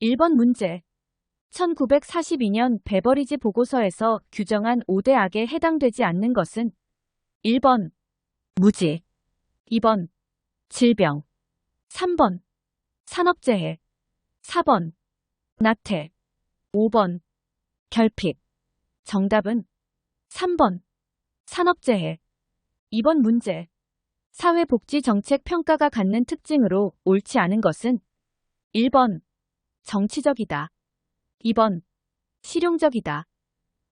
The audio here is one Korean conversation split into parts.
1번 문제. 1942년 베버리지 보고서에서 규정한 5대 악에 해당되지 않는 것은 1번 무지, 2번 질병, 3번 산업재해, 4번 나태, 5번 결핍. 정답은 3번 산업재해. 2번 문제. 사회복지정책 평가가 갖는 특징으로 옳지 않은 것은 1번 정치적이다, 2번 실용적이다,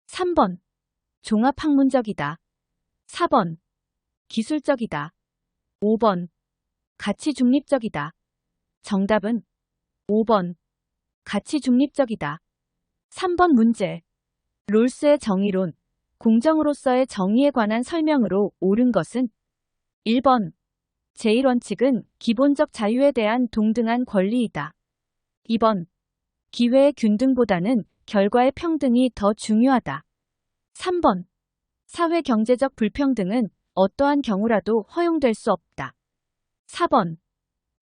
3번 종합학문적이다, 4번 기술적이다, 5번 가치중립적이다. 정답은 5번 가치중립적이다. 3번 문제. 롤스의 정의론, 공정으로서의 정의에 관한 설명으로 옳은 것은 1번 제1원칙은 기본적 자유에 대한 동등한 권리이다. 2번 기회의 균등보다는 결과의 평등이 더 중요하다. 3번 사회경제적 불평등은 어떠한 경우라도 허용될 수 없다. 4번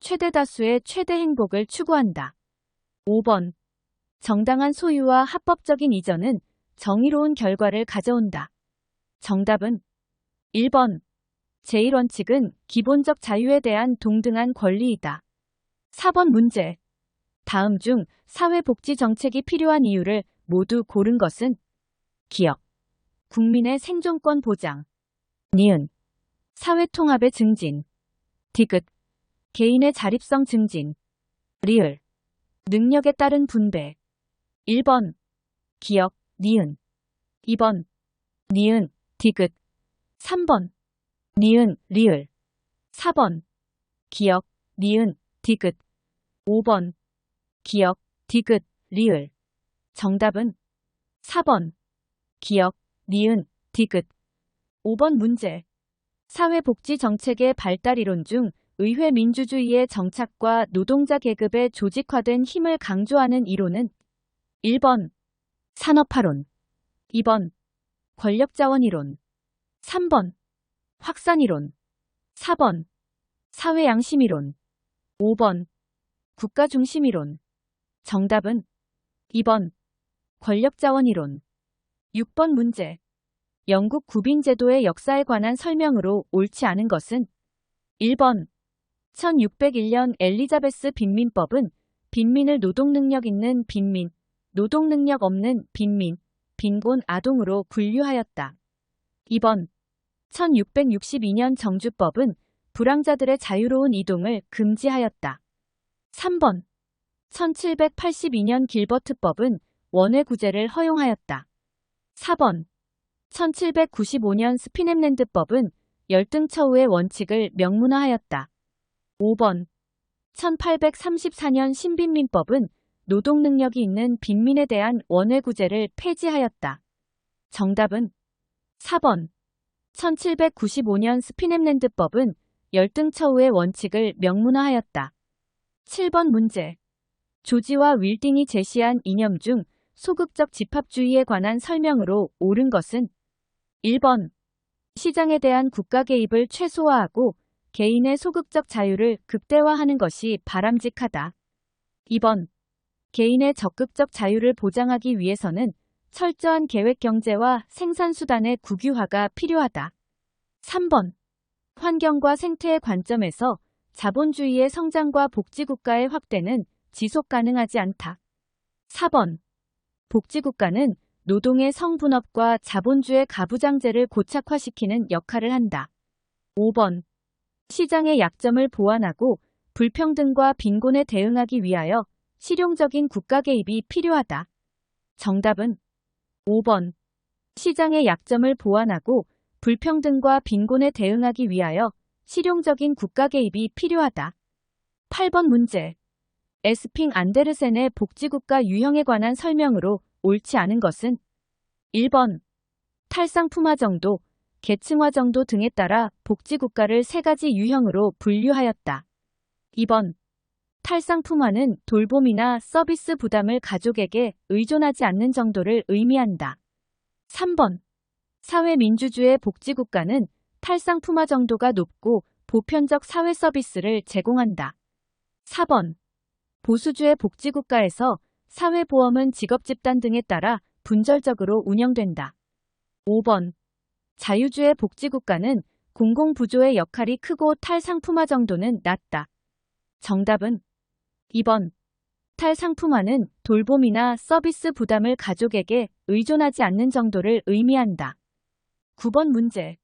최대 다수의 최대 행복을 추구한다. 5번 정당한 소유와 합법적인 이전은 정의로운 결과를 가져온다. 정답은 1번 제1원칙은 기본적 자유에 대한 동등한 권리이다. 4번 문제. 다음 중 사회복지 정책이 필요한 이유를 모두 고른 것은 기업, 국민의 생존권 보장, 니은, 사회통합의 증진, 디귿, 개인의 자립성 증진, 리을, 능력에 따른 분배. 1번 기업, 니은, 2번 니은, 디귿, 3번 니은, 리을, 4번 기업, 니은, 디귿, 5번 기업, 디귿, 리을. 정답은 4번 기업, 니은, 디귿. 5번 문제. 사회복지 정책의 발달 이론 중 의회 민주주의의 정착과 노동자 계급의 조직화된 힘을 강조하는 이론은 1번 산업화론, 2번 권력자원이론, 3번 확산이론, 4번 사회양심이론, 5번 국가중심이론. 정답은 2번 권력자원이론. 6번 문제. 영국 구빈제도의 역사에 관한 설명으로 옳지 않은 것은 1번 1601년 엘리자베스 빈민법은 빈민을 노동능력 있는 빈민, 노동능력 없는 빈민, 빈곤 아동으로 분류하였다. 2번 1662년 정주법은 불황자들의 자유로운 이동을 금지하였다. 3번 1782년 길버트법은 원외구제를 허용하였다. 4번 1795년 스피넴랜드법은 열등처우의 원칙을 명문화하였다. 5번 1834년 신빈민법은 노동능력이 있는 빈민에 대한 원외구제를 폐지하였다. 정답은 4번 1795년 스피넴랜드법은 열등처우의 원칙을 명문화하였다. 7번 문제. 조지와 윌딩이 제시한 이념 중 소극적 집합주의에 관한 설명으로 옳은 것은 1번 시장에 대한 국가 개입을 최소화하고 개인의 소극적 자유를 극대화하는 것이 바람직하다. 2번 개인의 적극적 자유를 보장하기 위해서는 철저한 계획경제와 생산수단의 국유화가 필요하다. 3번 환경과 생태의 관점에서 자본주의의 성장과 복지국가의 확대는 지속 가능하지 않다. 4번 복지국가는 노동의 성분업과 자본주의 가부장제를 고착화시키는 역할을 한다. 5번 시장의 약점을 보완하고 불평등과 빈곤에 대응하기 위하여 실용적인 국가 개입이 필요하다. 정답은 5번 시장의 약점을 보완하고 불평등과 빈곤에 대응하기 위하여 실용적인 국가 개입이 필요하다. 8번 문제. 에스핑 안데르센의 복지국가 유형에 관한 설명으로 옳지 않은 것은 1번 탈상품화 정도, 계층화 정도 등에 따라 복지국가를 3가지 유형으로 분류하였다. 2번 탈상품화는 돌봄이나 서비스 부담을 가족에게 의존하지 않는 정도를 의미한다. 3번 사회민주주의 복지국가는 탈상품화 정도가 높고 보편적 사회 서비스를 제공한다. 4번 보수주의 복지국가에서 사회보험은 직업집단 등에 따라 분절적으로 운영된다. 5번. 자유주의 복지국가는 공공부조의 역할이 크고 탈상품화 정도는 낮다. 정답은 2번. 탈상품화는 돌봄이나 서비스 부담을 가족에게 의존하지 않는 정도를 의미한다. 9번 문제.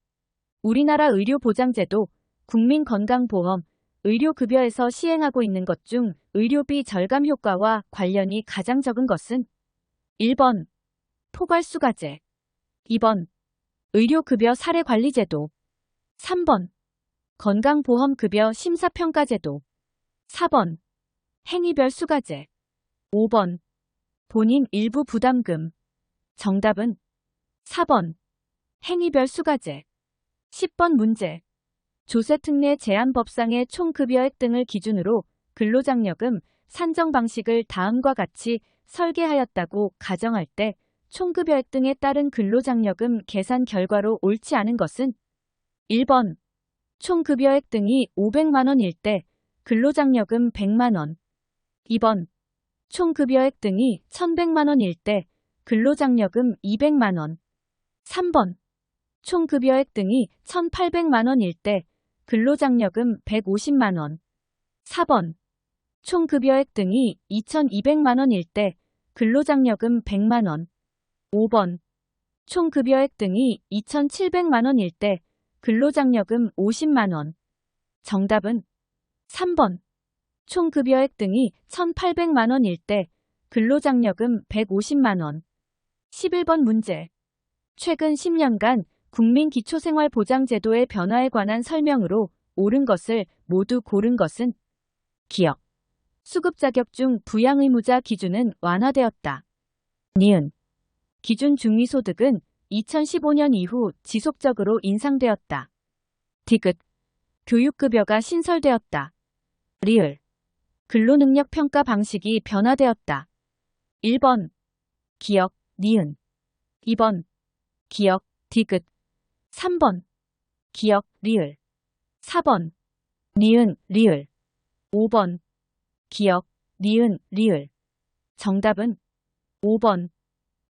우리나라 의료보장제도, 국민건강보험, 의료급여에서 시행하고 있는 것 중 의료비 절감 효과와 관련이 가장 적은 것은 1번. 포괄수가제, 2번. 의료급여 사례관리제도, 3번. 건강보험급여 심사평가제도, 4번. 행위별 수가제, 5번. 본인 일부 부담금. 정답은 4번. 행위별 수가제. 10번 문제. 조세특례 제한법상의 총급여액 등을 기준으로 근로장려금 산정 방식을 다음과 같이 설계하였다고 가정할 때 총급여액 등에 따른 근로장려금 계산 결과로 옳지 않은 것은 1번. 총급여액 등이 500만 원일 때 근로장려금 100만 원, 2번. 총급여액 등이 1100만 원일 때 근로장려금 200만 원, 3번. 총급여액 등이 1800만 원일 때 근로장려금 150만 원, 4번. 총급여액 등이 2200만 원일 때 근로장려금 100만 원, 5번. 총급여액 등이 2700만 원일 때 근로장려금 50만 원. 정답은 3번. 총급여액 등이 1800만 원일 때 근로장려금 150만 원. 11번 문제. 최근 10년간 국민기초생활보장제도의 변화에 관한 설명으로 옳은 것을 모두 고른 것은 기억. 수급 자격 중 부양의무자 기준은 완화되었다. 니은. 기준 중위소득은 2015년 이후 지속적으로 인상되었다. 디귿. 교육급여가 신설되었다. 리을. 근로능력 평가 방식이 변화되었다. 1번. 기억, 니은. 2번. 기억, 디귿. 3번. 기억, 리을. 4번. 니은, 리을. 5번. 기억, 니은, 리을. 정답은 5번.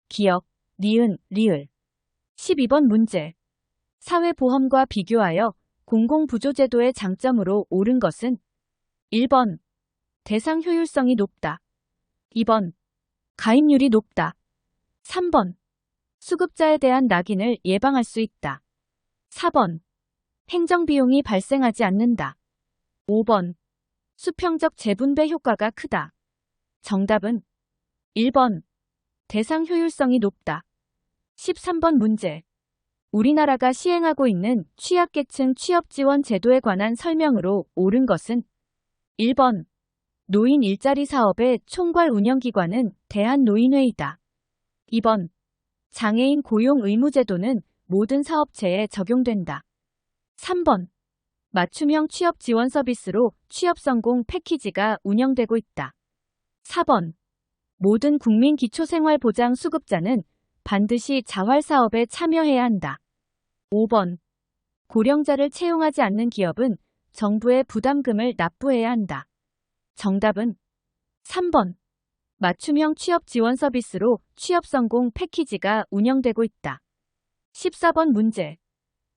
기억, 니은, 리을. 12번 문제. 사회보험과 비교하여 공공부조제도의 장점으로 옳은 것은 1번. 대상 효율성이 높다. 2번. 가입률이 높다. 3번. 수급자에 대한 낙인을 예방할 수 있다. 4번. 행정비용이 발생하지 않는다. 5번. 수평적 재분배 효과가 크다. 정답은 1번. 대상 효율성이 높다. 13번 문제. 우리나라가 시행하고 있는 취약계층 취업지원 제도에 관한 설명으로 옳은 것은 1번. 노인 일자리 사업의 총괄 운영기관은 대한노인회의다. 2번. 장애인 고용 의무제도는 모든 사업체에 적용된다. 3번. 맞춤형 취업 지원 서비스로 취업성공 패키지가 운영되고 있다. 4번. 모든 국민 기초생활보장 수급자는 반드시 자활사업에 참여해야 한다. 5번. 고령자를 채용하지 않는 기업은 정부의 부담금을 납부해야 한다. 정답은 3번. 맞춤형 취업 지원 서비스로 취업성공 패키지가 운영되고 있다. 14번 문제.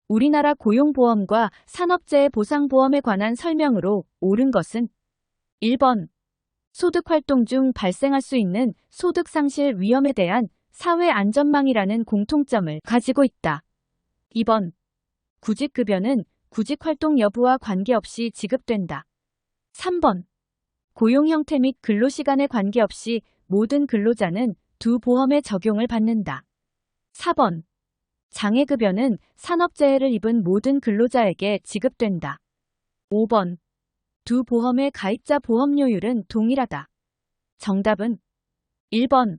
우리나라 고용보험과 산업재해 보상보험에 관한 설명으로 옳은 것은 1번. 소득활동 중 발생할 수 있는 소득상실 위험에 대한 사회안전망이라는 공통점을 가지고 있다. 2번. 구직급여는 구직활동 여부와 관계없이 지급된다. 3번. 고용 형태 및 근로시간에 관계없이 모든 근로자는 두 보험의 적용을 받는다. 4번. 장애급여는 산업재해를 입은 모든 근로자에게 지급된다. 5번. 두 보험의 가입자 보험료율은 동일하다. 정답은 1번.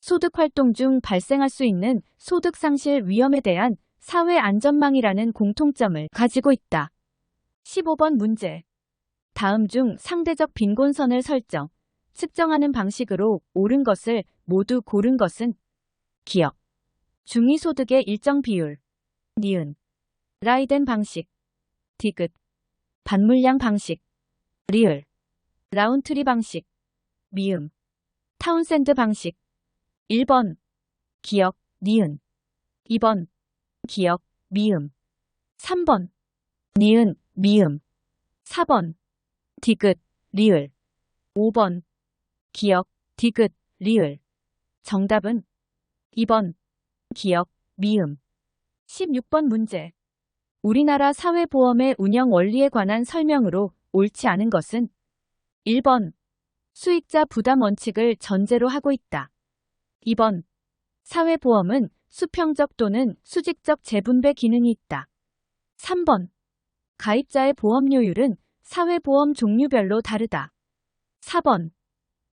소득활동 중 발생할 수 있는 소득상실 위험에 대한 사회안전망이라는 공통점을 가지고 있다. 15번 문제. 다음 중 상대적 빈곤선을 설정, 측정하는 방식으로 옳은 것을 모두 고른 것은 기억. 중위소득의 일정 비율. 니은. 라이덴 방식. 디귿. 반물량 방식. 리을. 라운트리 방식. 미음. 타운센드 방식. 1번 기역, 니은. 2번 기역, 미음. 3번 니은, 미음. 4번 디귿, 리을. 5번 기역, 디귿, 리을. 정답은 2번 기역, 미음. 16번 문제. 우리나라 사회보험의 운영 원리에 관한 설명으로 옳지 않은 것은 1번 수익자 부담 원칙을 전제로 하고 있다. 2번 사회보험은 수평적 또는 수직적 재분배 기능이 있다. 3번 가입자의 보험료율은 사회보험 종류별로 다르다. 4번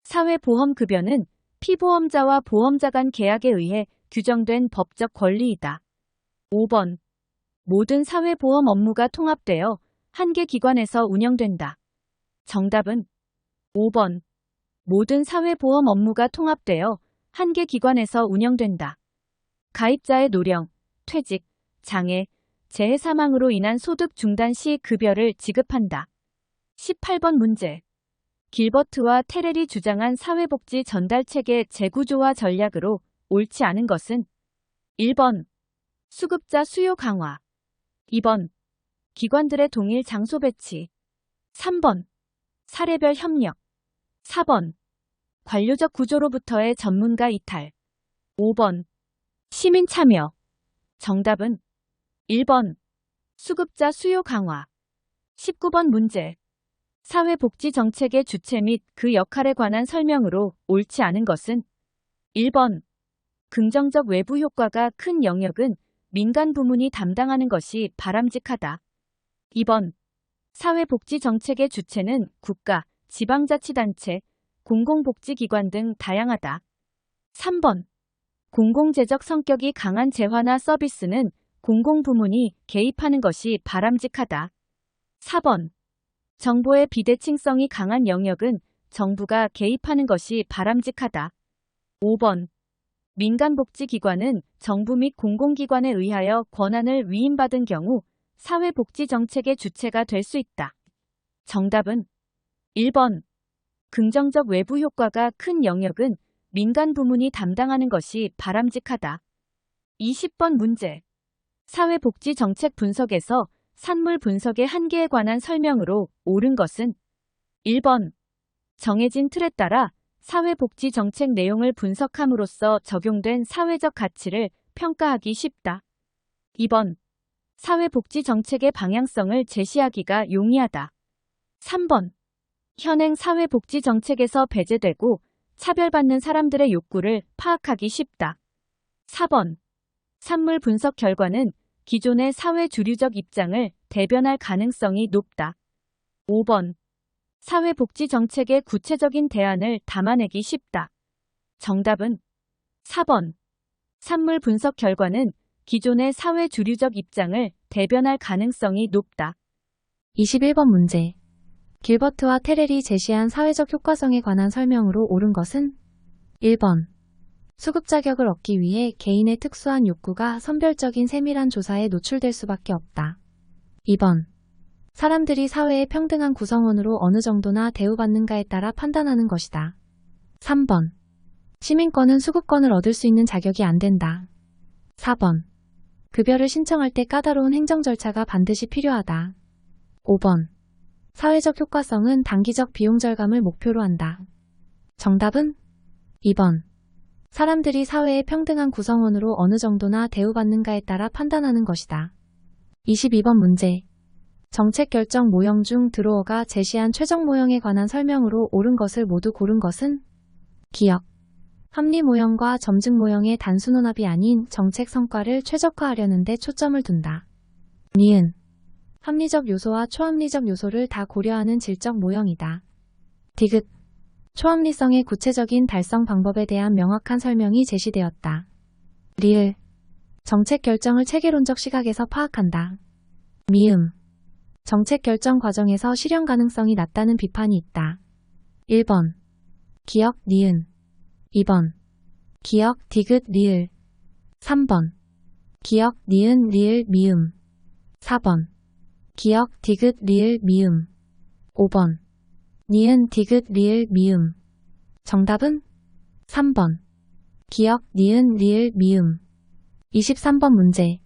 사회보험급여는 피보험자와 보험자 간 계약에 의해 규정된 법적 권리이다. 5번 모든 사회보험 업무가 통합되어 한 개 기관에서 운영된다. 정답은 5번 모든 사회보험 업무가 통합되어 한 개 기관에서 운영된다. 가입자의 노령, 퇴직, 장애, 재해 사망으로 인한 소득 중단 시 급여를 지급한다. 18번 문제. 길버트와 테렐이 주장한 사회복지 전달체계 재구조화 전략으로 옳지 않은 것은 1번 수급자 수요 강화. 2번 기관들의 동일 장소 배치. 3번 사례별 협력. 4번 관료적 구조로부터의 전문가 이탈. 5번 시민 참여. 정답은 1번 수급자 수요 강화. 19번 문제. 사회복지 정책의 주체 및 그 역할에 관한 설명으로 옳지 않은 것은 1번 긍정적 외부 효과가 큰 영역은 민간 부문이 담당하는 것이 바람직하다. 2번 사회복지 정책의 주체는 국가, 지방자치단체, 공공복지기관 등 다양하다. 3번 공공재적 성격이 강한 재화나 서비스는 공공부문이 개입하는 것이 바람직하다. 4번 정보의 비대칭성이 강한 영역은 정부가 개입하는 것이 바람직하다. 5번 민간복지기관은 정부 및 공공기관에 의하여 권한을 위임받은 경우 사회복지정책의 주체가 될 수 있다. 정답은 1번 긍정적 외부 효과가 큰 영역은 민간 부문이 담당하는 것이 바람직하다. 20번 문제. 사회복지 정책 분석에서 산물 분석의 한계에 관한 설명으로 옳은 것은 1번 정해진 틀에 따라 사회복지 정책 내용을 분석함으로써 적용된 사회적 가치를 평가하기 쉽다. 2번 사회복지 정책의 방향성을 제시하기가 용이하다. 3번 현행 사회복지 정책에서 배제되고 차별받는 사람들의 욕구를 파악하기 쉽다. 4번 산물 분석 결과는 기존의 사회 주류적 입장을 대변할 가능성이 높다. 5번 사회복지 정책의 구체적인 대안을 담아내기 쉽다. 정답은 4번 산물 분석 결과는 기존의 사회 주류적 입장을 대변할 가능성이 높다. 21번 문제. 길버트와 테렐이 제시한 사회적 효과성에 관한 설명으로 옳은 것은 1번 수급 자격을 얻기 위해 개인의 특수한 욕구가 선별적인 세밀한 조사에 노출될 수밖에 없다. 2번 사람들이 사회의 평등한 구성원으로 어느 정도나 대우받는가에 따라 판단하는 것이다. 3번 시민권은 수급권을 얻을 수 있는 자격이 안 된다. 4번 급여를 신청할 때 까다로운 행정 절차가 반드시 필요하다. 5번 사회적 효과성은 단기적 비용 절감을 목표로 한다. 정답은 2번 사람들이 사회의 평등한 구성원으로 어느 정도나 대우받는가에 따라 판단하는 것이다. 22번 문제. 정책 결정 모형 중 드로어가 제시한 최종 모형에 관한 설명으로 옳은 것을 모두 고른 것은 기역, 합리 모형과 점증 모형의 단순혼합이 아닌 정책 성과를 최적화하려는 데 초점을 둔다. 니은, 합리적 요소와 초합리적 요소를 다 고려하는 질적 모형이다. 디귿, 초합리성의 구체적인 달성 방법에 대한 명확한 설명이 제시되었다. 리을, 정책 결정을 체계론적 시각에서 파악한다. 미음, 정책 결정 과정에서 실현 가능성이 낮다는 비판이 있다. 1번 기역, 니은. 2번 기역, 디귿, 리을. 3번 기역, 니은, 리을, 미음. 4번 기역, 디귿, 리을, 미음. 5번 니은, 디귿, 리을, 미음. 정답은 3번. 기역, 니은, 리을, 미음. 23번 문제.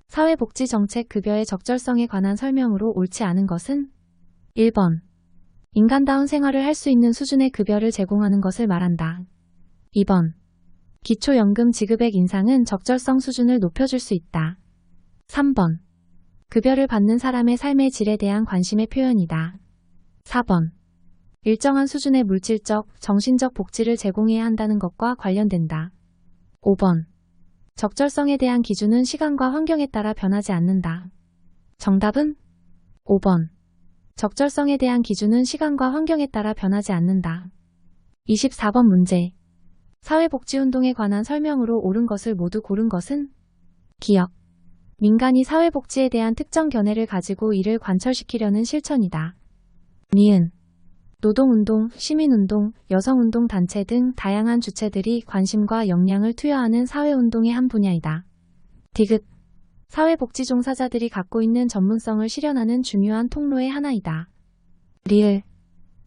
사회복지정책 급여의 적절성에 관한 설명으로 옳지 않은 것은 1번. 인간다운 생활을 할 수 있는 수준의 급여를 제공하는 것을 말한다. 2번. 기초연금 지급액 인상은 적절성 수준을 높여줄 수 있다. 3번. 급여를 받는 사람의 삶의 질에 대한 관심의 표현이다. 4번. 일정한 수준의 물질적, 정신적 복지를 제공해야 한다는 것과 관련된다. 5번. 적절성에 대한 기준은 시간과 환경에 따라 변하지 않는다. 정답은 5번. 적절성에 대한 기준은 시간과 환경에 따라 변하지 않는다. 24번 문제. 사회복지운동에 관한 설명으로 옳은 것을 모두 고른 것은 기역. 민간이 사회복지에 대한 특정 견해를 가지고 이를 관철시키려는 실천이다. 니은. 노동운동, 시민운동, 여성운동 단체 등 다양한 주체들이 관심과 역량을 투여하는 사회운동의 한 분야이다. 디귿. 사회복지 종사자들이 갖고 있는 전문성을 실현하는 중요한 통로의 하나이다. 리을.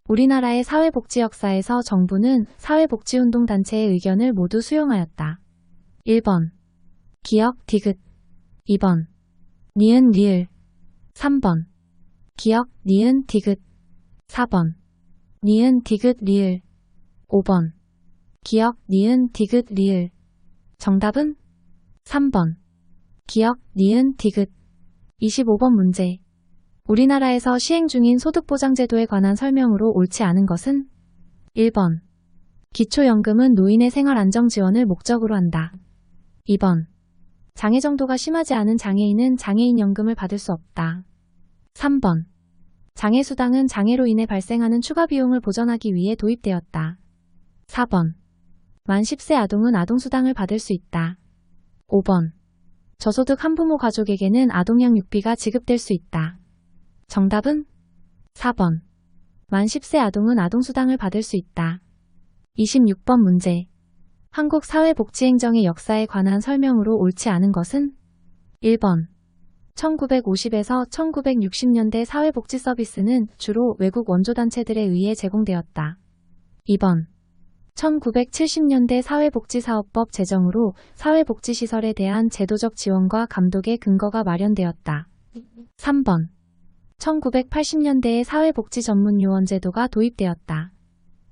우리나라의 사회복지 역사에서 정부는 사회복지운동 단체의 의견을 모두 수용하였다. 1번. 기역, 디귿. 2번. 니은, 리을. 3번. 기역, 니은, 디귿. 4번. 니은, 디귿, 리을. 5번. 기역, 니은, 디귿, 리을. 정답은 3번. 기역, 니은, 디귿. 25번 문제. 우리나라에서 시행 중인 소득보장제도에 관한 설명으로 옳지 않은 것은 1번. 기초연금은 노인의 생활안정 지원을 목적으로 한다. 2번. 장애 정도가 심하지 않은 장애인은 장애인연금을 받을 수 없다. 3번. 장애수당은 장애로 인해 발생하는 추가 비용을 보전하기 위해 도입되었다. 4번. 만 10세 아동은 아동수당을 받을 수 있다. 5번. 저소득 한부모 가족에게는 아동양육비가 지급될 수 있다. 정답은 4번. 만 10세 아동은 아동수당을 받을 수 있다. 26번 문제. 한국 사회복지행정의 역사에 관한 설명으로 옳지 않은 것은 1번. 1950에서 1960년대 사회복지 서비스는 주로 외국 원조단체들에 의해 제공되었다. 2번. 1970년대 사회복지사업법 제정으로 사회복지시설에 대한 제도적 지원과 감독의 근거가 마련되었다. 3번. 1980년대에 사회복지 전문요원 제도가 도입되었다.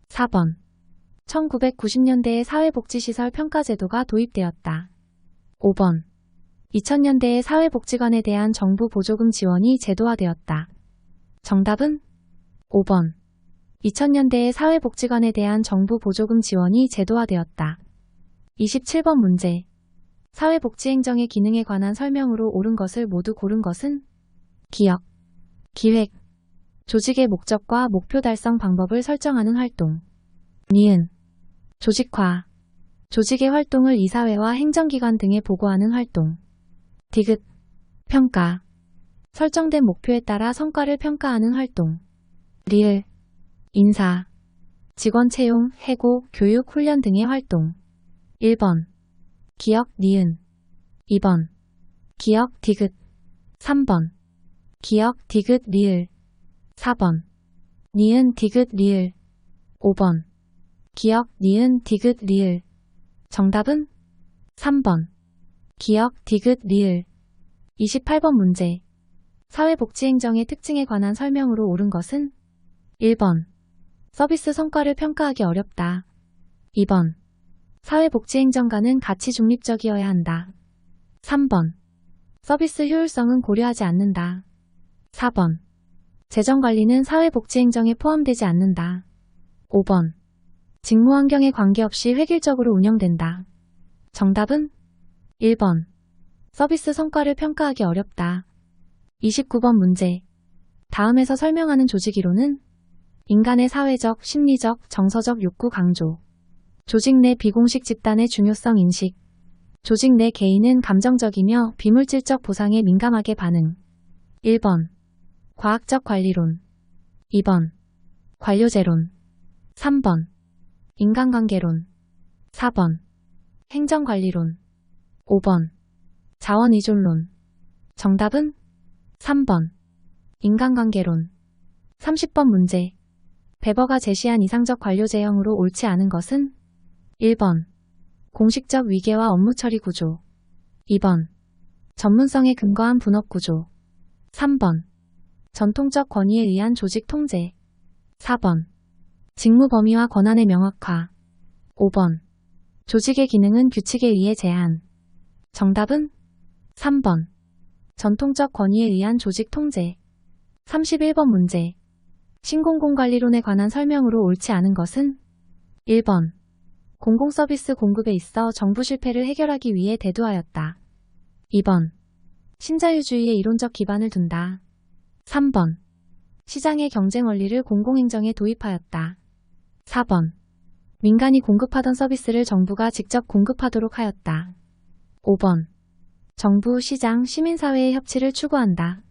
4번. 1990년대에 사회복지시설 평가제도가 도입되었다. 5번. 2000년대에 사회복지관에 대한 정부 보조금 지원이 제도화되었다. 정답은 5번. 2000년대에 사회복지관에 대한 정부 보조금 지원이 제도화되었다. 27번 문제. 사회복지행정의 기능에 관한 설명으로 옳은 것을 모두 고른 것은 기역. 기획. 조직의 목적과 목표 달성 방법을 설정하는 활동. 니은. 조직화. 조직의 활동을 이사회와 행정기관 등에 보고하는 활동. 디귿. 평가. 설정된 목표에 따라 성과를 평가하는 활동. 리을. 인사. 직원 채용, 해고, 교육, 훈련 등의 활동. 1번. 기역, 니은. 2번. 기역, 디귿. 3번. 기역, 디귿, 리을. 4번. 니은, 디귿, 리을. 5번. 기역, 니은, 디귿, 리을. 정답은 3번. 기역, 디귿, 리을. 28번 문제. 사회복지행정의 특징에 관한 설명으로 옳은 것은 1번. 서비스 성과를 평가하기 어렵다. 2번. 사회복지행정가는 가치 중립적이어야 한다. 3번. 서비스 효율성은 고려하지 않는다. 4번. 재정관리는 사회복지행정에 포함되지 않는다. 5번. 직무환경에 관계없이 획일적으로 운영된다. 정답은 1번. 서비스 성과를 평가하기 어렵다. 29번 문제. 다음에서 설명하는 조직이론은 인간의 사회적, 심리적, 정서적 욕구 강조. 조직 내 비공식 집단의 중요성 인식. 조직 내 개인은 감정적이며 비물질적 보상에 민감하게 반응. 1번. 과학적 관리론. 2번. 관료제론. 3번. 인간관계론. 4번. 행정관리론. 5번. 자원의존론. 정답은 3번. 인간관계론. 30번 문제. 베버가 제시한 이상적 관료 제형으로 옳지 않은 것은 1번. 공식적 위계와 업무 처리 구조. 2번. 전문성에 근거한 분업 구조. 3번. 전통적 권위에 의한 조직 통제. 4번. 직무 범위와 권한의 명확화. 5번. 조직의 기능은 규칙에 의해 제한. 정답은 3번. 전통적 권위에 의한 조직 통제. 31번 문제. 신공공관리론에 관한 설명으로 옳지 않은 것은 1번. 공공서비스 공급에 있어 정부 실패를 해결하기 위해 대두하였다. 2번. 신자유주의에 이론적 기반을 둔다. 3번. 시장의 경쟁 원리를 공공행정에 도입하였다. 4번. 민간이 공급하던 서비스를 정부가 직접 공급하도록 하였다. 5번. 정부, 시장, 시민사회의 협치를 추구한다.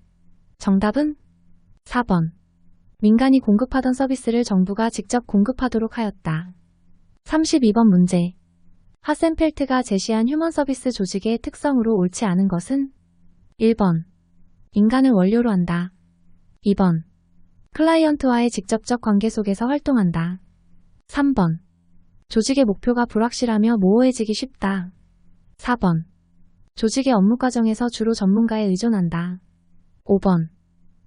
정답은 4번. 민간이 공급하던 서비스를 정부가 직접 공급하도록 하였다. 32번 문제. 하센펠트가 제시한 휴먼 서비스 조직의 특성으로 옳지 않은 것은 1번. 인간을 원료로 한다. 2번. 클라이언트와의 직접적 관계 속에서 활동한다. 3번. 조직의 목표가 불확실하며 모호해지기 쉽다. 4번. 조직의 업무 과정에서 주로 전문가에 의존한다. 5번.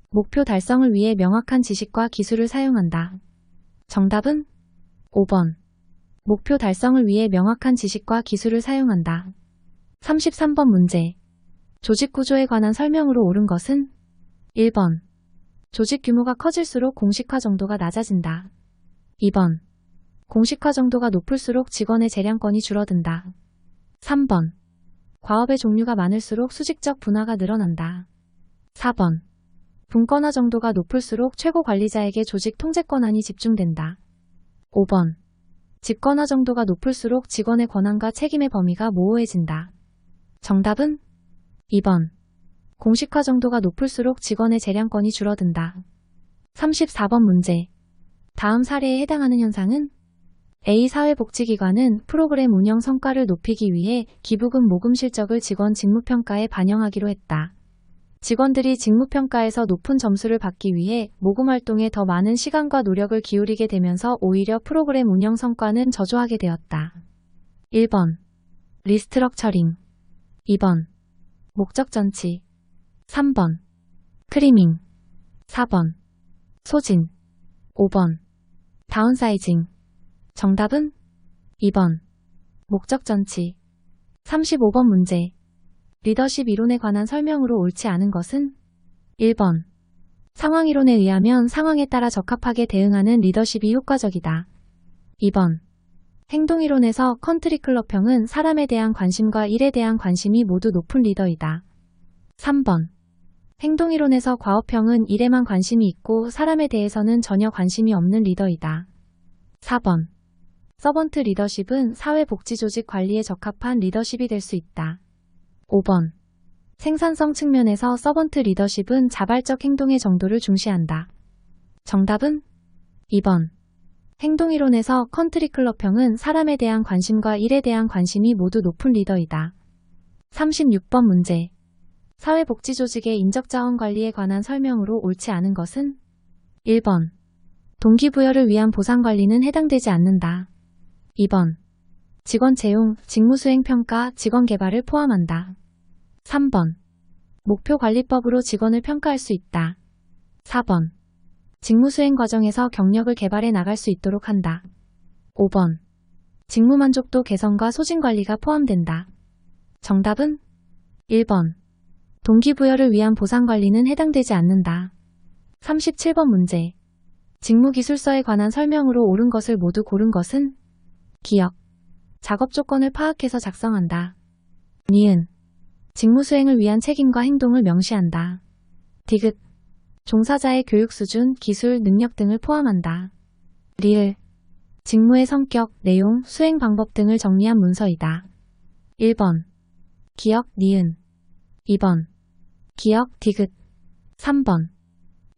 목표 달성을 위해 명확한 지식과 기술을 사용한다. 정답은 5번. 목표 달성을 위해 명확한 지식과 기술을 사용한다. 33번 문제. 조직 구조에 관한 설명으로 옳은 것은 1번. 조직 규모가 커질수록 공식화 정도가 낮아진다. 2번. 공식화 정도가 높을수록 직원의 재량권이 줄어든다. 3번. 과업의 종류가 많을수록 수직적 분화가 늘어난다. 4번. 분권화 정도가 높을수록 최고 관리자에게 조직 통제 권한이 집중된다. 5번. 집권화 정도가 높을수록 직원의 권한과 책임의 범위가 모호해진다. 정답은 2번. 공식화 정도가 높을수록 직원의 재량권이 줄어든다. 34번 문제. 다음 사례에 해당하는 현상은 A. 사회복지기관은 프로그램 운영 성과를 높이기 위해 기부금 모금 실적을 직원 직무평가에 반영하기로 했다. 직원들이 직무평가에서 높은 점수를 받기 위해 모금 활동에 더 많은 시간과 노력을 기울이게 되면서 오히려 프로그램 운영 성과는 저조하게 되었다. 1번. 리스트럭처링. 2번. 목적 전치. 3번. 크리밍. 4번. 소진. 5번. 다운사이징. 정답은 2번. 목적 전치. 35번 문제. 리더십 이론에 관한 설명으로 옳지 않은 것은 1번. 상황 이론에 의하면 상황에 따라 적합하게 대응하는 리더십이 효과적이다. 2번. 행동 이론에서 컨트리 클럽형은 사람에 대한 관심과 일에 대한 관심이 모두 높은 리더이다. 3번. 행동 이론에서 과업형은 일에만 관심이 있고 사람에 대해서는 전혀 관심이 없는 리더이다. 4번. 서번트 리더십은 사회복지조직 관리에 적합한 리더십이 될 수 있다. 5번. 생산성 측면에서 서번트 리더십은 자발적 행동의 정도를 중시한다. 정답은 2번. 행동 이론에서 컨트리 클럽형은 사람에 대한 관심과 일에 대한 관심이 모두 높은 리더이다. 36번 문제. 사회복지조직의 인적자원 관리에 관한 설명으로 옳지 않은 것은 1번. 동기부여를 위한 보상관리는 해당되지 않는다. 2번. 직원 채용, 직무수행 평가, 직원 개발을 포함한다. 3번. 목표관리법으로 직원을 평가할 수 있다. 4번. 직무수행 과정에서 경력을 개발해 나갈 수 있도록 한다. 5번. 직무만족도 개선과 소진관리가 포함된다. 정답은 1번. 동기부여를 위한 보상관리는 해당되지 않는다. 37번 문제. 직무기술서에 관한 설명으로 옳은 것을 모두 고른 것은 기억. 작업 조건을 파악해서 작성한다. 니은. 직무수행을 위한 책임과 행동을 명시한다. 디귿. 종사자의 교육 수준, 기술, 능력 등을 포함한다. 리을. 직무의 성격, 내용, 수행 방법 등을 정리한 문서이다. 1번. 기억, 니은. 2번. 기억, 디귿. 3번.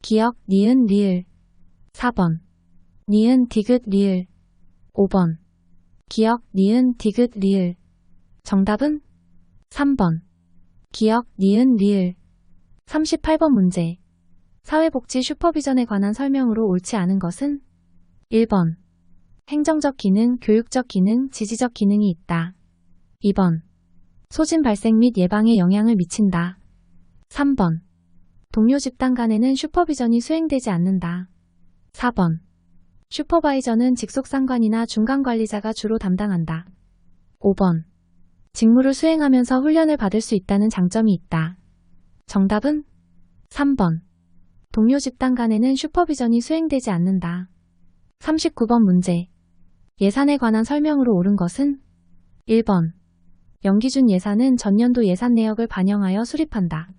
기억, 니은, 리을. 4번. 니은, 디귿, 리을. 5번. 기억, 니은, 디귿, 리을. 정답은 3번. 기억, 니은, 리을. 38번 문제. 사회복지 슈퍼비전에 관한 설명으로 옳지 않은 것은 1번. 행정적 기능, 교육적 기능, 지지적 기능이 있다. 2번. 소진 발생 및 예방에 영향을 미친다. 3번. 동료 집단 간에는 슈퍼비전이 수행되지 않는다. 4번. 슈퍼바이저는 직속 상관이나 중간 관리자가 주로 담당한다. 5번. 직무를 수행하면서 훈련을 받을 수 있다는 장점이 있다. 정답은 3번. 동료 집단 간에는 슈퍼비전이 수행되지 않는다. 39번 문제. 예산에 관한 설명으로 옳은 것은 1번. 연기준 예산은 전년도 예산 내역을 반영하여 수립한다.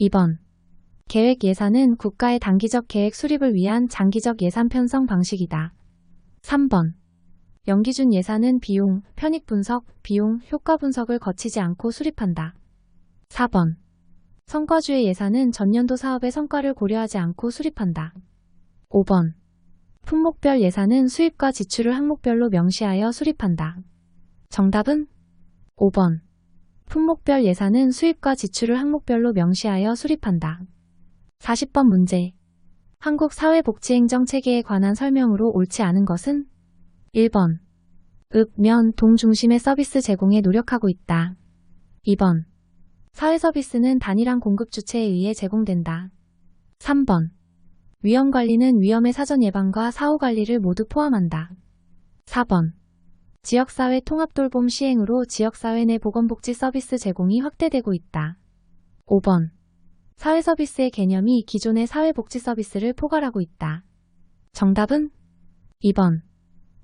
2번. 계획 예산은 국가의 단기적 계획 수립을 위한 장기적 예산 편성 방식이다. 3번. 연기준 예산은 비용, 편익 분석, 비용, 효과 분석을 거치지 않고 수립한다. 4번. 성과주의 예산은 전년도 사업의 성과를 고려하지 않고 수립한다. 5번. 품목별 예산은 수입과 지출을 항목별로 명시하여 수립한다. 정답은 5번. 품목별 예산은 수입과 지출을 항목별로 명시하여 수립한다. 40번 문제. 한국 사회복지행정체계에 관한 설명으로 옳지 않은 것은 1번. 읍, 면, 동 중심의 서비스 제공에 노력하고 있다. 2번. 사회서비스는 단일한 공급 주체에 의해 제공된다. 3번. 위험관리는 위험의 사전 예방과 사후관리를 모두 포함한다. 4번. 지역사회 통합돌봄 시행으로 지역사회 내 보건복지 서비스 제공이 확대되고 있다. 5번. 사회서비스의 개념이 기존의 사회복지 서비스를 포괄하고 있다. 정답은 2번.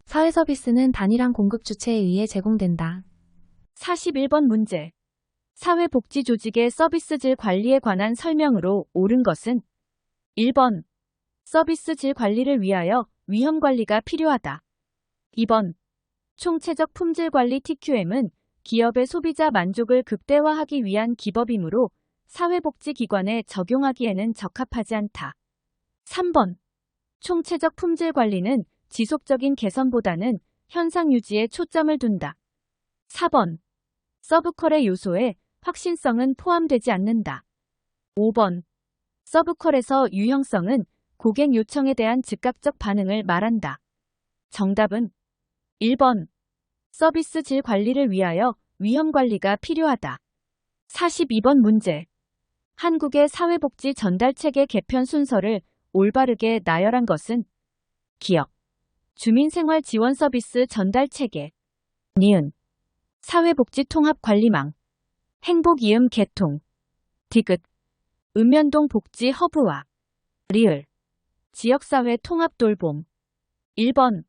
사회서비스는 단일한 공급 주체에 의해 제공된다. 41번 문제. 사회복지 조직의 서비스 질 관리에 관한 설명으로 옳은 것은 1번. 서비스 질 관리를 위하여 위험 관리가 필요하다. 2번. 총체적 품질 관리 TQM은 기업의 소비자 만족을 극대화하기 위한 기법이므로 사회복지기관에 적용하기에는 적합하지 않다. 3번. 총체적 품질 관리는 지속적인 개선보다는 현상 유지에 초점을 둔다. 4번. 서브컬의 요소에 확신성은 포함되지 않는다. 5번. 서브컬에서 유형성은 고객 요청에 대한 즉각적 반응을 말한다. 정답은 1번. 서비스 질 관리를 위하여 위험 관리가 필요하다. 42번 문제. 한국의 사회복지 전달체계 개편 순서를 올바르게 나열한 것은 기업, 주민생활지원서비스 전달체계, 니은, 사회복지통합관리망, 행복이음 개통, 디귿, 읍면동 복지 허브와 리을, 지역사회 통합돌봄. 1번.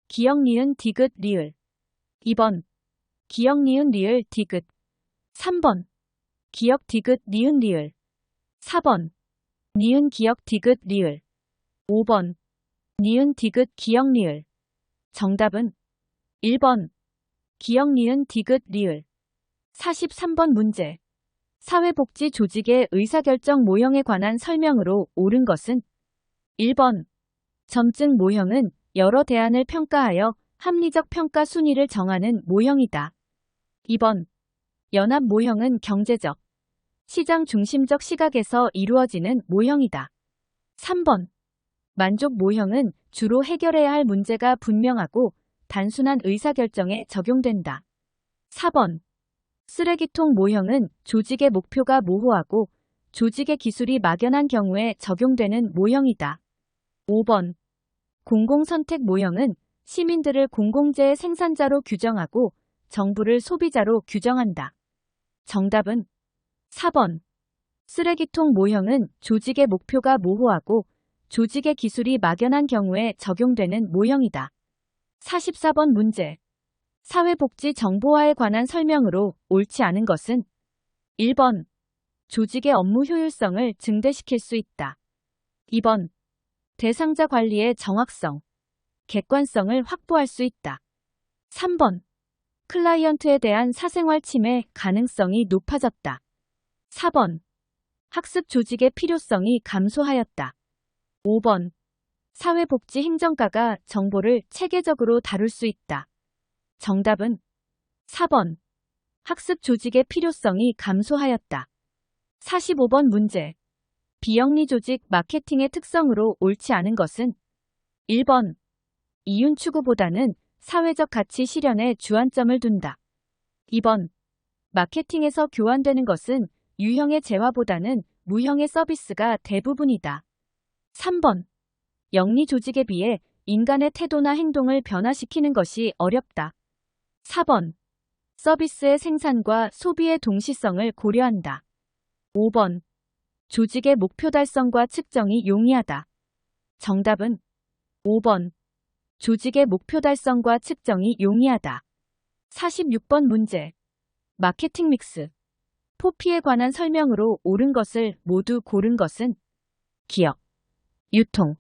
기역 니은 디귿 리을. 2번. 기역 니은 리을 디귿. 3번. 기역 디귿 니은 리을. 4번. 니은 기역 디귿 리을. 5번. 니은 디귿 기역 리을. 정답은 1번. 기역 니은 디귿 리을. 43번 문제. 사회복지 조직의 의사결정 모형에 관한 설명으로 옳은 것은 1번. 점증 모형은 여러 대안을 평가하여 합리적 평가 순위를 정하는 모형이다. 2번. 연합 모형은 경제적, 시장 중심적 시각에서 이루어지는 모형이다. 3번. 만족 모형은 주로 해결해야 할 문제가 분명하고 단순한 의사결정에 적용된다. 4번. 쓰레기통 모형은 조직의 목표가 모호하고 조직의 기술이 막연한 경우에 적용되는 모형이다. 5번. 공공선택 모형은 시민들을 공공재의 생산자로 규정하고 정부를 소비자로 규정한다. 정답은 4번. 쓰레기통 모형은 조직의 목표가 모호하고 조직의 기술이 막연한 경우에 적용되는 모형이다. 44번 문제. 사회복지 정보화에 관한 설명으로 옳지 않은 것은 1번. 조직의 업무 효율성을 증대시킬 수 있다. 2번. 대상자 관리의 정확성, 객관성을 확보할 수 있다. 3번. 클라이언트에 대한 사생활 침해 가능성이 높아졌다. 4번. 학습 조직의 필요성이 감소하였다. 5번. 사회복지 행정가가 정보를 체계적으로 다룰 수 있다. 정답은 4번. 학습 조직의 필요성이 감소하였다. 45번 문제. 비영리 조직 마케팅의 특성으로 옳지 않은 것은 1번. 이윤 추구보다는 사회적 가치 실현에 주안점을 둔다. 2번. 마케팅에서 교환되는 것은 유형의 재화보다는 무형의 서비스가 대부분이다. 3번. 영리 조직에 비해 인간의 태도나 행동을 변화시키는 것이 어렵다. 4번. 서비스의 생산과 소비의 동시성을 고려한다. 5번. 조직의 목표 달성과 측정이 용이하다. 정답은 5번. 조직의 목표 달성과 측정이 용이하다. 46번 문제. 마케팅 믹스. 포피에 관한 설명으로 옳은 것을 모두 고른 것은 기업, 유통,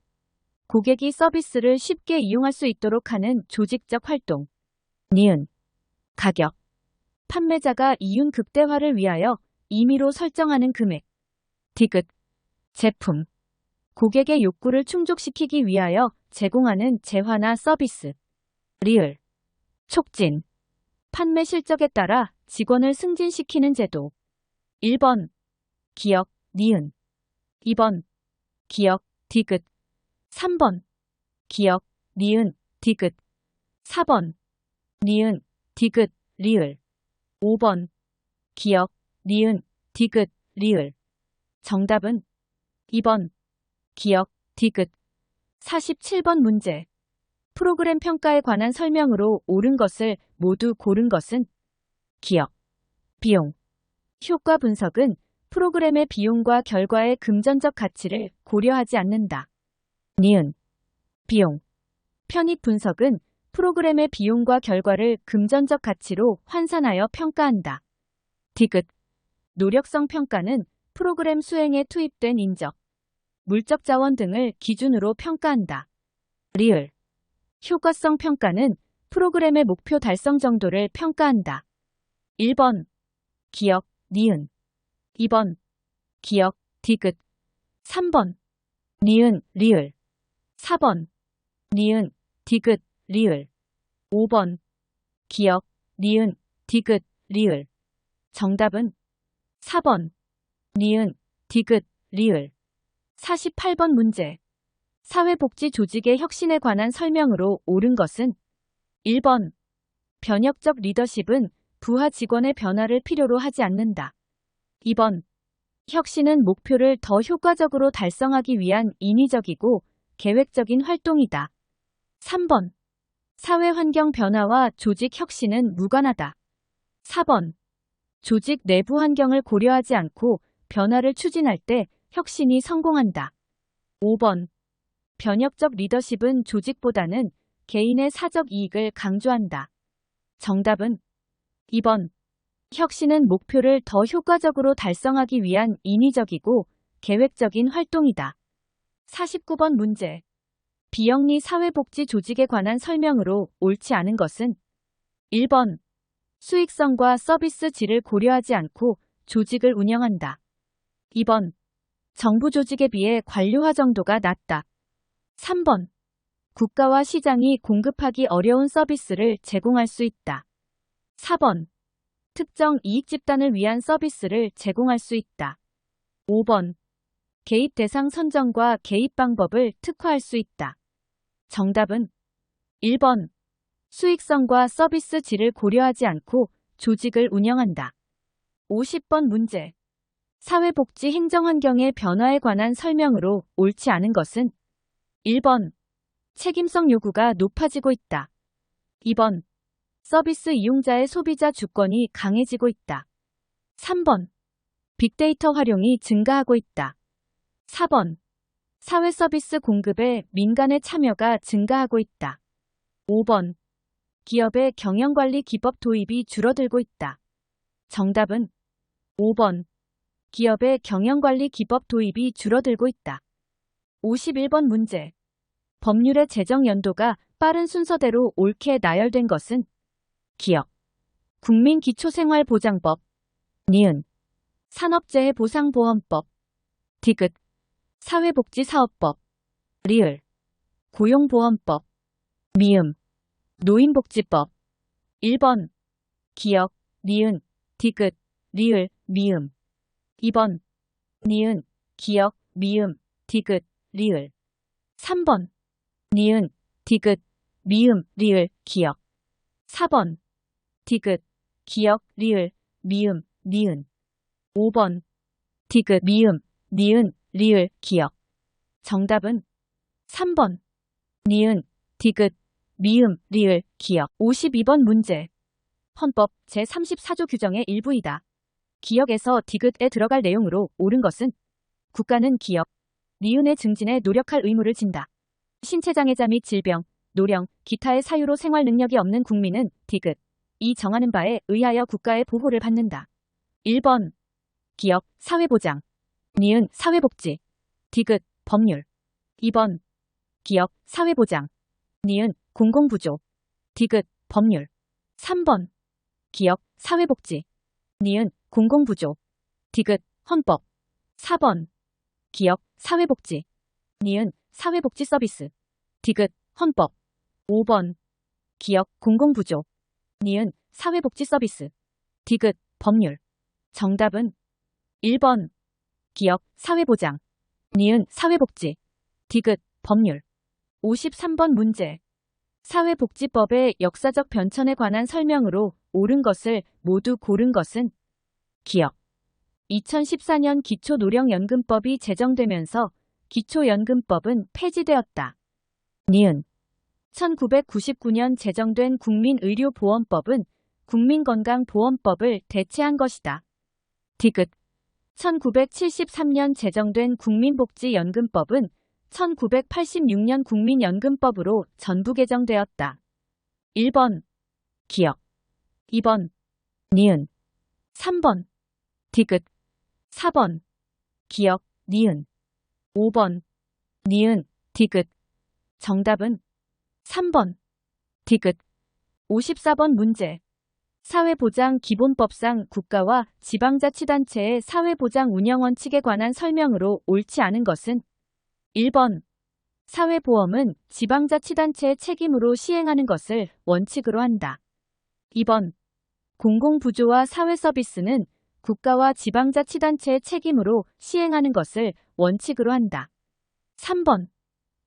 고객이 서비스를 쉽게 이용할 수 있도록 하는 조직적 활동. 니은, 가격. 판매자가 이윤 극대화를 위하여 임의로 설정하는 금액. 디귿, 제품. 고객의 욕구를 충족시키기 위하여 제공하는 재화나 서비스. 리을, 촉진. 판매 실적에 따라 직원을 승진시키는 제도. 1번, 기역, 니은. 2번, 기역, 디귿. 3번, 기역, 니은, 디귿. 4번, 니은, 디귿, 리을. 5번, 기역, 니은, 디귿, 리을. 정답은 2번, 기역, 디귿. 47번 문제. 프로그램 평가에 관한 설명으로 옳은 것을 모두 고른 것은 기역, 비용. 효과 분석은 프로그램의 비용과 결과의 금전적 가치를 고려하지 않는다. 니은, 비용. 편익 분석은 프로그램의 비용과 결과를 금전적 가치로 환산하여 평가한다. 디귿. 노력성 평가는 프로그램 수행에 투입된 인적, 물적 자원 등을 기준으로 평가한다. 리을. 효과성 평가는 프로그램의 목표 달성 정도를 평가한다. 1번, 기역, 니은. 2번, 기역, 디귿. 3번, 니은, 리을. 4번, 니은, 디귿, 리을. 5번, 기역, 니은, 디귿, 리을. 정답은 4번, 니은, 디귿, 리을. 48번 문제. 사회복지 조직의 혁신에 관한 설명으로 옳은 것은 1번. 변혁적 리더십은 부하 직원의 변화를 필요로 하지 않는다. 2번. 혁신은 목표를 더 효과적으로 달성하기 위한 인위적이고 계획적인 활동이다. 3번. 사회 환경 변화와 조직 혁신은 무관하다. 4번. 조직 내부 환경을 고려하지 않고 변화를 추진할 때 혁신이 성공한다. 5번. 변혁적 리더십은 조직보다는 개인의 사적 이익을 강조한다. 정답은 2번. 혁신은 목표를 더 효과적으로 달성하기 위한 인위적이고 계획적인 활동이다. 49번 문제. 비영리 사회복지 조직에 관한 설명으로 옳지 않은 것은 1번. 수익성과 서비스 질을 고려하지 않고 조직을 운영한다. 2번. 정부 조직에 비해 관료화 정도가 낮다. 3번. 국가와 시장이 공급하기 어려운 서비스를 제공할 수 있다. 4번. 특정 이익 집단을 위한 서비스를 제공할 수 있다. 5번. 개입 대상 선정과 개입 방법을 특화할 수 있다. 정답은 1번. 수익성과 서비스 질을 고려하지 않고 조직을 운영한다. 50번 문제. 사회복지 행정환경의 변화에 관한 설명으로 옳지 않은 것은 1번. 책임성 요구가 높아지고 있다. 2번. 서비스 이용자의 소비자 주권이 강해지고 있다. 3번. 빅데이터 활용이 증가하고 있다. 4번. 사회 서비스 공급에 민간의 참여가 증가하고 있다. 5번. 기업의 경영관리 기법 도입이 줄어들고 있다. 정답은 5번. 기업의 경영관리 기법 도입이 줄어들고 있다. 51번 문제. 법률의 제정 연도가 빠른 순서대로 옳게 나열된 것은 기역, 국민기초생활보장법, 니은, 산업재해보상보험법, 디귿, 사회복지사업법, 리을, 고용보험법, 미음, 노인복지법. 1번, 기역, 니은, 디귿, 리을, 미음. 2번, 니은, 기역, 미음, 디귿, 리을. 3번, 니은, 디귿, 미음, 리을, 기역. 4번. 디귿, 기역, 리을, 미음, 니은. 5번. 디귿, 미음, 니은, 리을, 기역. 정답은 3번. 니은, 디귿, 미음, 리을, 기역. 52번 문제. 헌법 제34조 규정의 일부이다. 기역에서 디귿에 들어갈 내용으로 옳은 것은 국가는 기역, 니은의 증진에 노력할 의무를 진다. 신체장애자 및 질병, 노령, 기타의 사유로 생활 능력이 없는 국민은 디귿, 이 정하는 바에 의하여 국가의 보호를 받는다. 1번. 기역, 사회보장. 니은, 사회복지. 디귿, 법률. 2번. 기역, 사회보장. 니은, 공공부조. 디귿, 법률. 3번. 기역, 사회복지. 니은, 공공부조. 디귿, 헌법. 4번. 기역, 사회복지. 니은, 사회복지 서비스. 디귿, 헌법. 5번. 기역, 공공부조. 니은, 사회복지 서비스. 디귿, 법률. 정답은 1번. 기역, 사회보장. 니은, 사회복지. 디귿, 법률. 53번 문제. 사회복지법의 역사적 변천에 관한 설명으로 옳은 것을 모두 고른 것은 기역. 2014년 기초노령연금법이 제정되면서 기초연금법은 폐지되었다. 니은. 1999년 제정된 국민의료보험법은 국민건강보험법을 대체한 것이다. 디귿. 1973년 제정된 국민복지연금법은 1986년 국민연금법으로 전부 개정되었다. 1번. 기역. 2번. 니은. 3번. 디귿. 4번. 기역, 니은. 5번. 니은, 디귿. 정답은 3번. 디귿. 54번 문제. 사회보장기본법상 국가와 지방자치단체의 사회보장 운영 원칙에 관한 설명으로 옳지 않은 것은 1번. 사회보험은 지방자치단체의 책임으로 시행하는 것을 원칙으로 한다. 2번. 공공부조와 사회서비스는 국가와 지방자치단체의 책임으로 시행하는 것을 원칙으로 한다. 3번.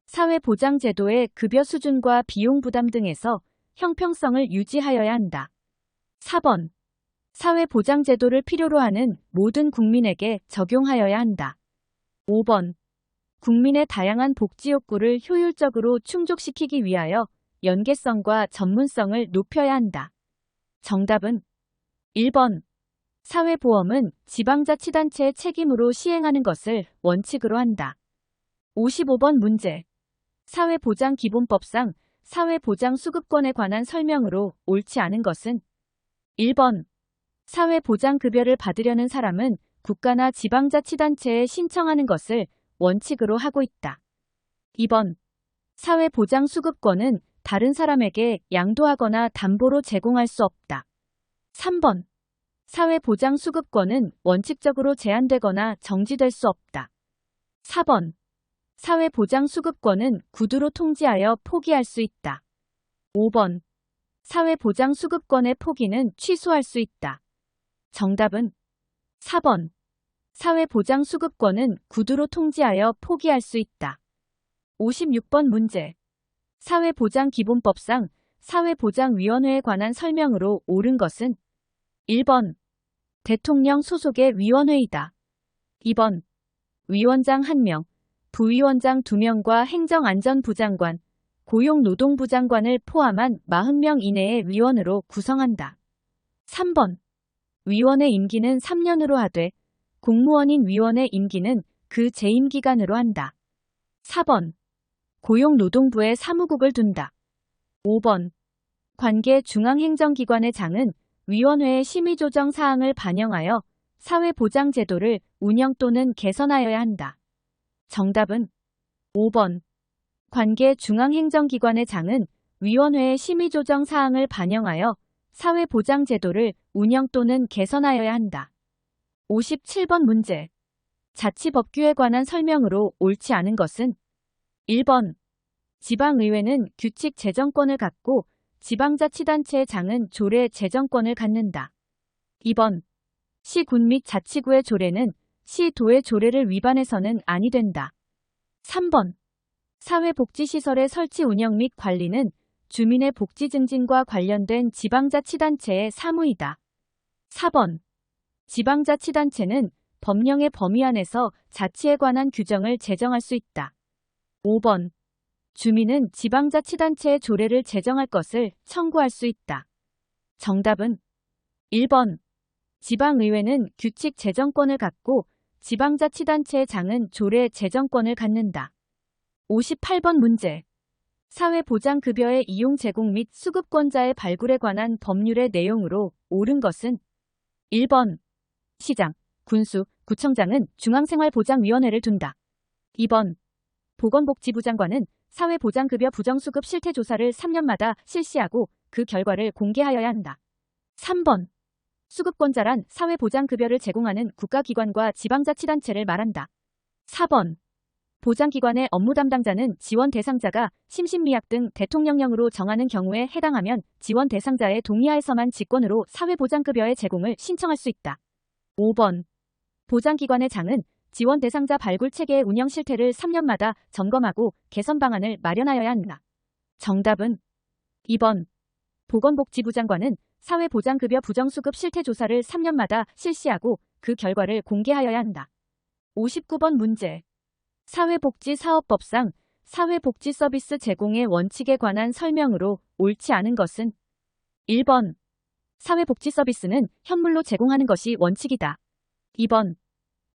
사회보장제도의 급여 수준과 비용 부담 등에서 형평성을 유지하여야 한다. 4번. 사회보장제도를 필요로 하는 모든 국민에게 적용하여야 한다. 5번. 국민의 다양한 복지 욕구를 효율적으로 충족시키기 위하여 연계성과 전문성을 높여야 한다. 정답은 1번. 사회보험은 지방자치단체의 책임으로 시행하는 것을 원칙으로 한다. 55번 문제. 사회보장기본법상 사회보장수급권에 관한 설명으로 옳지 않은 것은 1번. 사회보장급여를 받으려는 사람은 국가나 지방자치단체에 신청하는 것을 원칙으로 하고 있다. 2번. 사회보장수급권은 다른 사람에게 양도하거나 담보로 제공할 수 없다. 3번. 사회보장수급권은 원칙적으로 제한되거나 정지될 수 없다. 4번. 사회보장수급권은 구두로 통지하여 포기할 수 있다. 5번. 사회보장수급권의 포기는 취소할 수 있다. 정답은 4번. 사회보장수급권은 구두로 통지하여 포기할 수 있다. 56번 문제. 사회보장기본법상 사회보장위원회에 관한 설명으로 옳은 것은 1번. 대통령 소속의 위원회이다. 2번. 위원장 1명, 부위원장 2명과 행정안전부 장관, 고용노동부 장관을 포함한 40명 이내의 위원으로 구성한다. 3번. 위원의 임기는 3년으로 하되 공무원인 위원의 임기는 그 재임 기간으로 한다. 4번. 고용노동부에 사무국을 둔다. 5번. 관계 중앙행정기관의 장은 위원회의 심의조정 사항을 반영하여 사회보장제도를 운영 또는 개선하여야 한다. 정답은 5번. 관계 중앙행정기관의 장은 위원회의 심의조정 사항을 반영하여 사회보장제도를 운영 또는 개선하여야 한다. 57번 문제. 자치법규에 관한 설명으로 옳지 않은 것은 1번. 지방의회는 규칙 제정권을 갖고 지방자치단체의 장은 조례 제정권을 갖는다. 2번. 시군 및 자치구의 조례는 시도의 조례를 위반해서는 아니 된다. 3번. 사회복지시설의 설치 운영 및 관리는 주민의 복지 증진과 관련된 지방자치단체의 사무이다. 4번. 지방자치단체는 법령의 범위 안에서 자치에 관한 규정을 제정할 수 있다. 5번. 주민은 지방자치단체의 조례를 제정할 것을 청구할 수 있다. 정답은 1번. 지방의회는 규칙 제정권을 갖고 지방자치단체의 장은 조례 제정권을 갖는다. 58번 문제. 사회보장급여의 이용 제공 및 수급권자의 발굴에 관한 법률의 내용으로 옳은 것은 1번. 시장, 군수, 구청장은 중앙생활보장위원회를 둔다. 2번. 보건복지부 장관은 사회보장급여 부정수급 실태조사를 3년마다 실시하고 그 결과를 공개하여야 한다. 3번. 수급권자란 사회보장급여를 제공하는 국가기관과 지방자치단체를 말한다. 4번. 보장기관의 업무 담당자는 지원 대상자가 심신미약 등 대통령령으로 정하는 경우에 해당하면 지원 대상자의 동의하에서만 직권으로 사회보장급여의 제공을 신청할 수 있다. 5번. 보장기관의 장은 지원 대상자 발굴 체계의 운영 실태를 3년마다 점검하고 개선 방안을 마련하여야 한다. 정답은 2번. 보건복지부 장관은 사회보장급여 부정수급 실태조사를 3년마다 실시하고 그 결과를 공개하여야 한다. 59번 문제. 사회복지사업법상 사회복지서비스 제공의 원칙에 관한 설명으로 옳지 않은 것은 1번. 사회복지서비스는 현물로 제공하는 것이 원칙이다. 2번.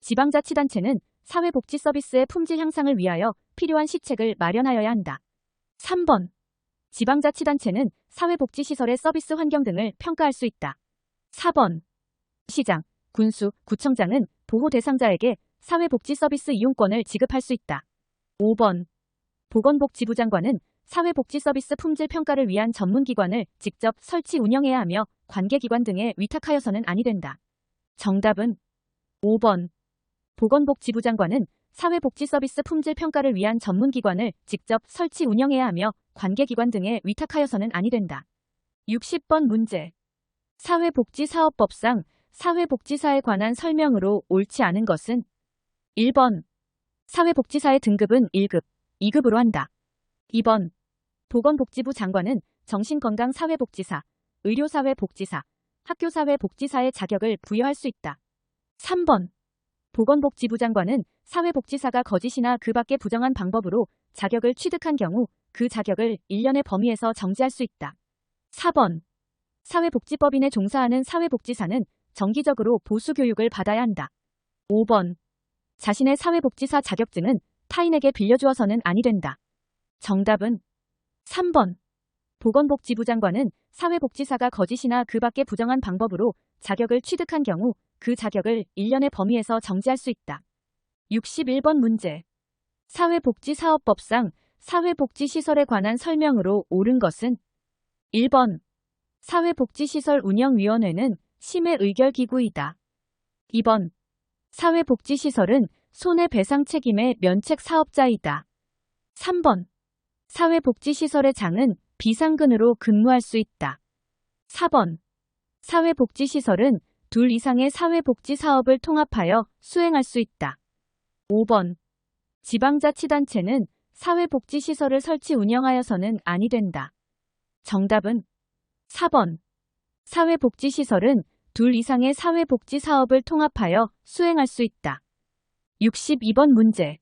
지방자치단체는 사회복지서비스의 품질 향상을 위하여 필요한 시책을 마련하여야 한다. 3번. 지방자치단체는 사회복지시설의 서비스 환경 등을 평가할 수 있다. 4번. 시장, 군수, 구청장은 보호 대상자에게 사회복지서비스 이용권을 지급할 수 있다. 5번. 보건복지부 장관은 사회복지서비스 품질 평가를 위한 전문기관을 직접 설치 운영해야 하며 관계기관 등에 위탁하여서는 아니 된다. 정답은 5번. 보건복지부 장관은 사회복지서비스 품질 평가를 위한 전문기관을 직접 설치 운영해야 하며 관계기관 등에 위탁하여서는 아니 된다. 60번 문제. 사회복지사업법상 사회복지사에 관한 설명으로 옳지 않은 것은 1번. 사회복지사의 등급은 1급, 2급으로 한다. 2번. 보건복지부 장관은 정신건강사회복지사, 의료사회복지사, 학교사회복지사의 자격을 부여할 수 있다. 3번. 보건복지부 장관은 사회복지사가 거짓이나 그 밖의 부정한 방법으로 자격을 취득한 경우 그 자격을 1년의 범위에서 정지할 수 있다. 4번. 사회복지법인에 종사하는 사회복지사는 정기적으로 보수교육을 받아야 한다. 5번. 자신의 사회복지사 자격증은 타인에게 빌려주어서는 아니 된다. 정답은 3번. 보건복지부 장관은 사회복지사가 거짓이나 그 밖의 부정한 방법으로 자격을 취득한 경우 그 자격을 1년의 범위에서 정지할 수 있다. 61번 문제. 사회복지사업법상 사회복지시설에 관한 설명으로 옳은 것은 1번. 사회복지시설 운영위원회는 심의의결기구이다. 2번. 사회복지시설은 손해배상 책임의 면책사업자이다. 3번. 사회복지시설의 장은 비상근으로 근무할 수 있다. 4번. 사회복지시설은 2 이상의 사회복지사업을 통합하여 수행할 수 있다. 5번. 지방자치단체는 사회복지시설을 설치 운영하여서는 아니 된다. 정답은 4번. 사회복지시설은 2 이상의 사회복지사업을 통합하여 수행할 수 있다. 62번 문제.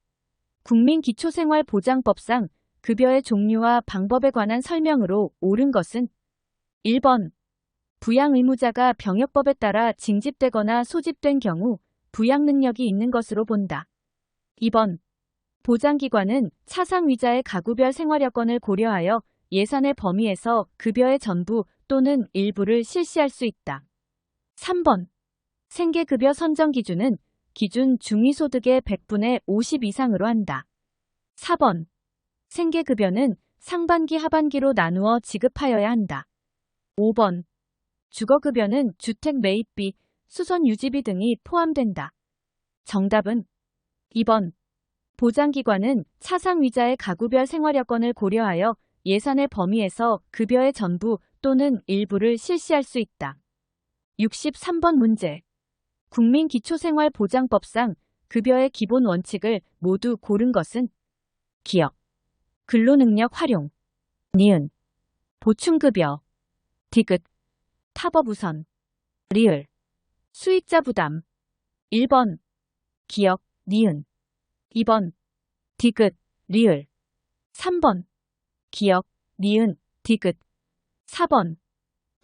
국민기초생활보장법상 급여의 종류와 방법에 관한 설명으로 옳은 것은 1번. 부양의무자가 병역법에 따라 징집되거나 소집된 경우 부양 능력이 있는 것으로 본다. 2번. 보장기관은 차상위자의 가구별 생활여건을 고려하여 예산의 범위에서 급여의 전부 또는 일부를 실시할 수 있다. 3번. 생계급여 선정 기준은 기준 중위소득의 100분의 50 이상으로 한다. 4번. 생계급여는 상반기 하반기로 나누어 지급하여야 한다. 5번. 주거급여는 주택 매입비, 수선 유지비 등이 포함된다. 정답은 2번. 보장기관은 차상위자의 가구별 생활여건을 고려하여 예산의 범위에서 급여의 전부 또는 일부를 실시할 수 있다. 63번 문제. 국민기초생활보장법상 급여의 기본 원칙을 모두 고른 것은 기억, 근로능력 활용, 니은. 보충급여, 디귿, 탑업 우선, 리을, 수익자 부담. 1번, 기역, 니은. 2번, 디귿, 리을. 3번, 기역, 니은, 디귿. 4번,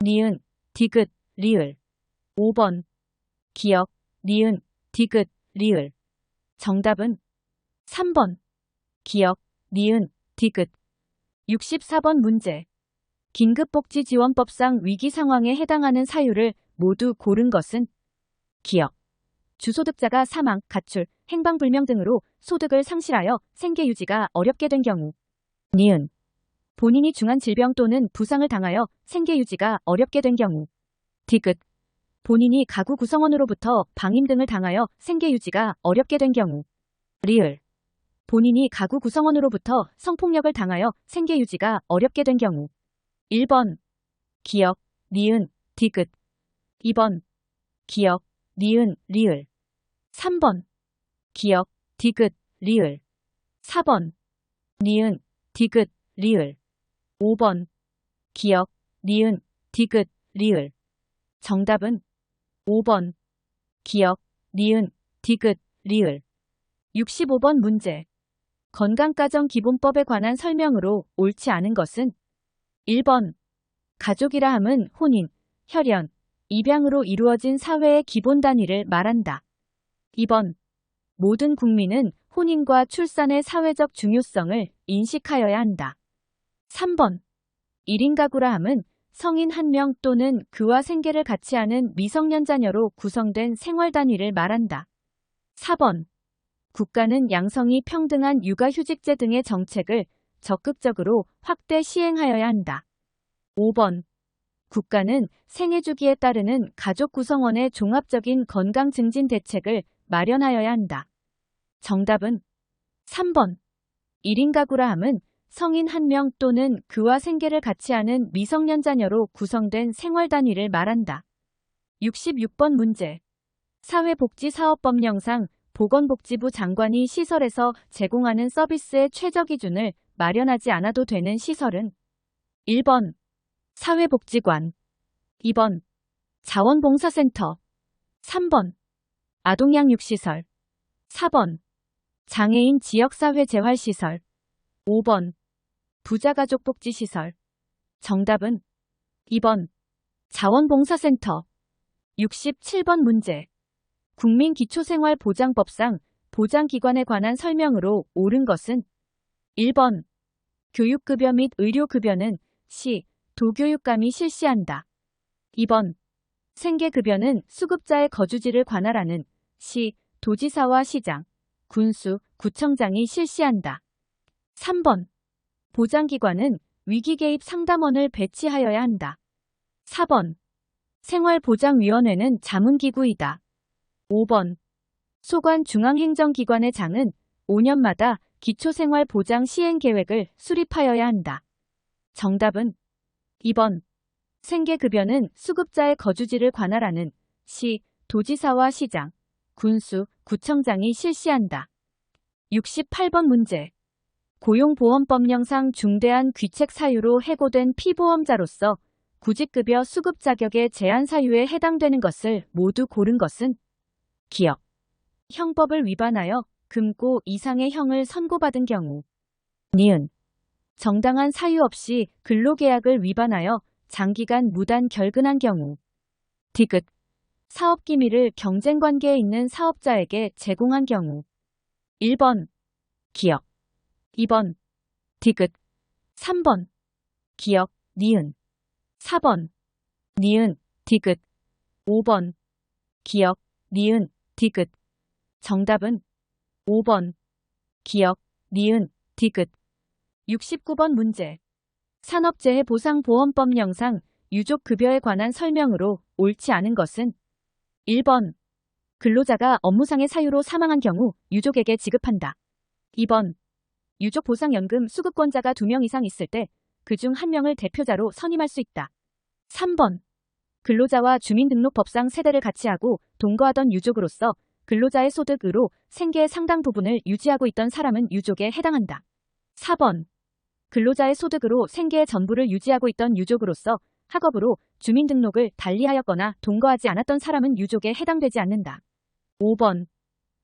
니은, 디귿, 리을. 5번, 기역, 니은, 디귿, 리을. 정답은 3번, 기역, 니은, 디귿. 64번 문제. 긴급복지지원법상 위기 상황에 해당하는 사유를 모두 고른 것은 기역. 주소득자가 사망, 가출, 행방불명 등으로 소득을 상실하여 생계 유지가 어렵게 된 경우. 니은. 본인이 중한 질병 또는 부상을 당하여 생계 유지가 어렵게 된 경우. 디귿. 본인이 가구 구성원으로부터 방임 등을 당하여 생계 유지가 어렵게 된 경우. 리을. 본인이 가구 구성원으로부터 성폭력을 당하여 생계 유지가 어렵게 된 경우. 1번, 기역, 니은, 디귿. 2번, 기역, 니은, 리을. 3번, 기역, 디귿, 리을. 4번, 니은, 디귿, 리을. 5번, 기역, 니은, 디귿, 리을. 정답은 5번, 기역, 니은, 디귿, 리을. 65번 문제. 건강가정기본법에 관한 설명으로 옳지 않은 것은 1번, 가족이라 함은 혼인, 혈연, 입양으로 이루어진 사회의 기본 단위를 말한다. 2번, 모든 국민은 혼인과 출산의 사회적 중요성을 인식하여야 한다. 3번, 1인 가구라 함은 성인 1명 또는 그와 생계를 같이 하는 미성년 자녀로 구성된 생활 단위를 말한다. 4번, 국가는 양성이 평등한 육아휴직제 등의 정책을 적극적으로 확대 시행하여야 한다. 5번, 국가는 생애 주기에 따르는 가족 구성원의 종합적인 건강 증진 대책을 마련하여야 한다. 정답은 3번, 1인 가구라 함은 성인 1명 또는 그와 생계를 같이 하는 미성년 자녀로 구성된 생활 단위를 말한다. 66번 문제. 사회복지사업법령상 보건복지부 장관이 시설에서 제공하는 서비스의 최저 기준을 마련하지 않아도 되는 시설은 1번, 사회복지관. 2번, 자원봉사센터. 3번, 아동양육시설. 4번, 장애인 지역사회재활시설. 5번, 부자가족복지시설. 정답은 2번, 자원봉사센터. 67번 문제. 국민기초생활보장법상 보장기관에 관한 설명으로 옳은 것은 1번, 교육급여 및 의료급여는 시, 도교육감이 실시한다. 2번, 생계급여는 수급자의 거주지를 관할하는 시, 도지사와 시장, 군수, 구청장이 실시한다. 3번, 보장기관은 위기개입 상담원을 배치하여야 한다. 4번, 생활보장위원회는 자문기구이다. 5번, 소관중앙행정기관의 장은 5년마다 기초생활보장 시행계획을 수립하여야 한다. 정답은 2번, 생계급여는 수급자의 거주지를 관할하는 시, 도지사와 시장, 군수, 구청장이 실시한다. 68번 문제. 고용보험법령상 중대한 귀책 사유로 해고된 피보험자로서 구직급여 수급 자격의 제한 사유에 해당되는 것을 모두 고른 것은 기역. 형법을 위반하여 금고 이상의 형을 선고받은 경우. 니은. 정당한 사유 없이 근로계약을 위반하여 장기간 무단 결근한 경우. 디귿. 사업기밀을 경쟁관계에 있는 사업자에게 제공한 경우. 1번, 기역. 2번, 디귿. 3번, 기역, 니은. 4번, 니은, 디귿. 5번, 기역, 니은, 디귿. 정답은 5번, 기역, 니은, 디귿. 69번 문제. 산업재해보상보험법령상 유족급여에 관한 설명으로 옳지 않은 것은 1번, 근로자가 업무상의 사유로 사망한 경우 유족에게 지급한다. 2번, 유족보상연금 수급권자가 2명 이상 있을 때 그중 1명을 대표자로 선임할 수 있다. 3번, 근로자와 주민등록법상 세대를 같이 하고 동거하던 유족으로서 근로자의 소득으로 생계의 상당 부분을 유지하고 있던 사람은 유족에 해당한다. 4번, 근로자의 소득으로 생계의 전부를 유지하고 있던 유족으로서 학업으로 주민등록을 달리하였거나 동거하지 않았던 사람은 유족에 해당되지 않는다. 5번.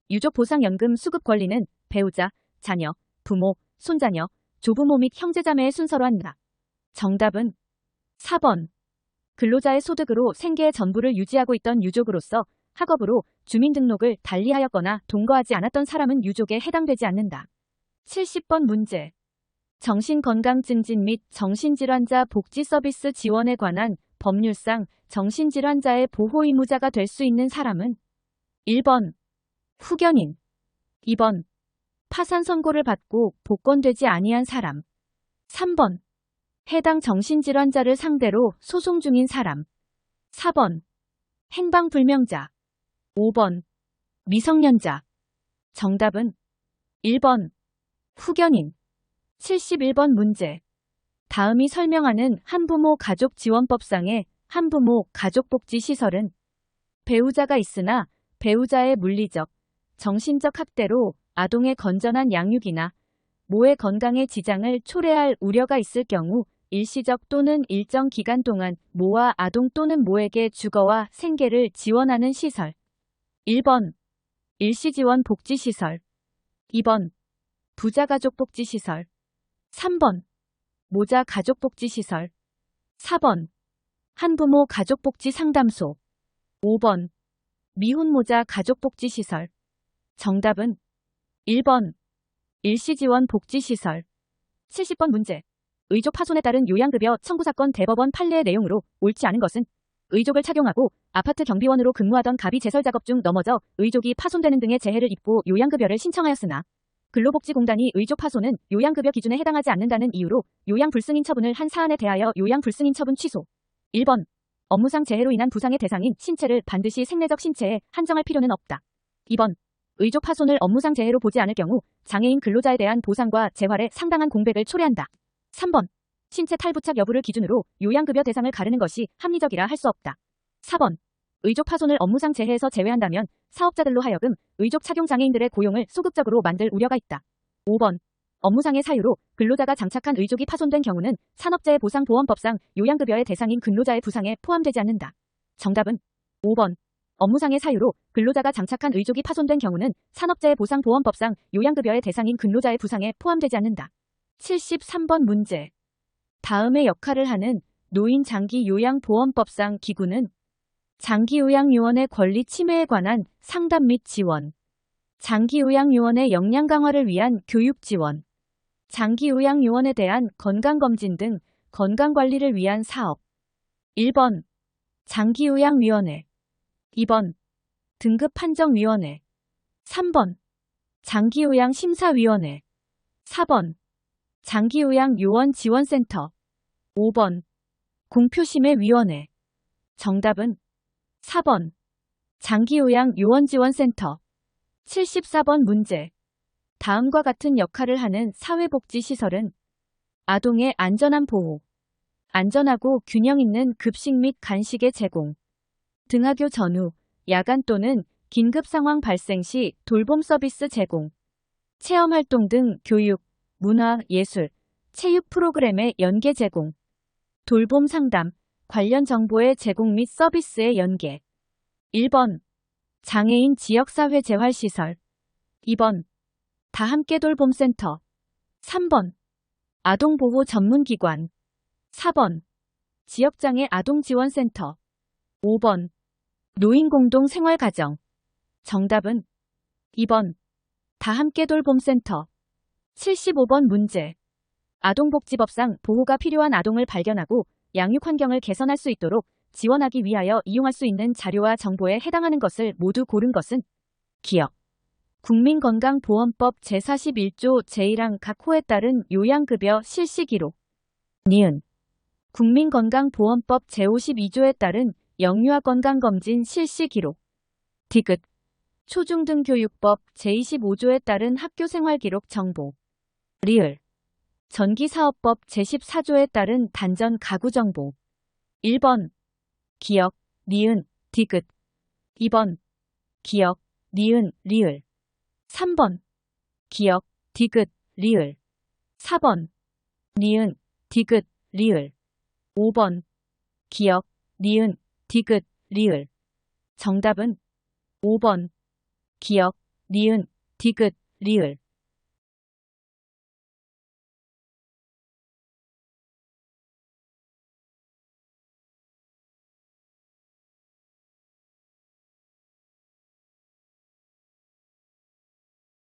유족보상연금 수급 권리는 배우자, 자녀, 부모, 손자녀, 조부모 및 형제자매의 순서로 한다. 정답은 4번. 근로자의 소득으로 생계의 전부를 유지하고 있던 유족으로서 학업으로 주민등록을 달리하였거나 동거하지 않았던 사람은 유족에 해당되지 않는다. 70번 문제. 정신건강 증진 및 정신질환자 복지 서비스 지원에 관한 법률상 정신질환자의 보호 의무자가 될 수 있는 사람은 1번 후견인, 2번 파산 선고를 받고 복권되지 아니한 사람, 3번 해당 정신질환자를 상대로 소송 중인 사람, 4번 행방불명자, 5번 미성년자. 정답은 1번 후견인. 71번 문제. 다음이 설명하는 한부모 가족지원법상의 한부모 가족복지시설은 배우자가 있으나 배우자의 물리적, 정신적 학대로 아동의 건전한 양육이나 모의 건강에 지장을 초래할 우려가 있을 경우 일시적 또는 일정 기간 동안 모와 아동 또는 모에게 주거와 생계를 지원하는 시설. 1번 일시지원 복지시설, 2번 부자가족복지시설, 3번 모자 가족복지시설, 4번 한부모 가족복지상담소, 5번 미혼모자 가족복지시설. 정답은 1번 일시지원 복지시설. 70번 문제. 의족 파손에 따른 요양급여 청구 사건 대법원 판례의 내용으로 옳지 않은 것은 의족을 착용하고 아파트 경비원으로 근무하던 갑이 제설 작업 중 넘어져 의족이 파손되는 등의 재해를 입고 요양급여를 신청하였으나 근로복지공단이 의족 파손은 요양급여 기준에 해당하지 않는다는 이유로 요양불승인 처분을 한 사안에 대하여 요양불승인 처분 취소. 1번 업무상 재해로 인한 부상의 대상인 신체를 반드시 생내적 신체에 한정할 필요는 없다. 2번 의족 파손을 업무상 재해로 보지 않을 경우 장애인 근로자에 대한 보상과 재활에 상당한 공백을 초래한다. 3번 신체 탈부착 여부를 기준으로 요양급여 대상을 가르는 것이 합리적이라 할 수 없다. 4번 의족 파손을 업무상 재해에서 제외한다면 사업자들로 하여금 의족 착용 장애인들의 고용을 소극적으로 만들 우려가 있다. 5번 업무상의 사유로 근로자가 장착한 의족이 파손된 경우는 산업재해보상보험법상 요양급여의 대상인 근로자의 부상에 포함되지 않는다. 정답은 5번 업무상의 사유로 근로자가 장착한 의족이 파손된 경우는 산업재해보상보험법상 요양급여의 대상인 근로자의 부상에 포함되지 않는다. 73번 문제. 다음의 역할을 하는 노인장기요양보험법상 기구는 장기요양요원의 권리 침해에 관한 상담 및 지원, 장기요양요원의 역량 강화를 위한 교육 지원, 장기요양요원에 대한 건강검진 등 건강관리를 위한 사업. 1번 장기요양위원회, 2번 등급판정위원회, 3번 장기요양심사위원회, 4번 장기요양요원지원센터, 5번 공표심의위원회. 정답은 4번 장기요양요원지원센터. 74번 문제. 다음과 같은 역할을 하는 사회복지시설은 아동의 안전한 보호, 안전하고 균형 있는 급식 및 간식의 제공, 등하교 전후, 야간 또는 긴급 상황 발생 시 돌봄 서비스 제공, 체험활동 등 교육, 문화, 예술, 체육 프로그램의 연계 제공, 돌봄 상담, 관련 정보의 제공 및 서비스의 연계. 1번 장애인 지역사회 재활시설, 2번 다함께 돌봄센터, 3번 아동보호 전문기관, 4번 지역장애 아동지원센터, 5번 노인공동생활가정. 정답은 2번 다함께 돌봄센터. 75번 문제. 아동복지법상 보호가 필요한 아동을 발견하고 양육 환경을 개선할 수 있도록 지원하기 위하여 이용할 수 있는 자료와 정보에 해당하는 것을 모두 고른 것은 기억. 국민건강보험법 제41조 제1항 각 호에 따른 요양급여 실시기록. 니은. 국민건강보험법 제52조에 따른 영유아 건강검진 실시기록. 디귿. 초중등교육법 제25조에 따른 학교생활기록 정보. 리을. 전기사업법 제14조에 따른 단전 가구정보. 1번 기억, 니은, 디귿, 2번 기억, 니은, 리을, 3번 기억, 디귿, 리을, 4번 니은, 디귿, 리을. 5번. 기역, 니은, 디귿, 리을. 정답은 5번. 기역, 니은, 디귿, 리을.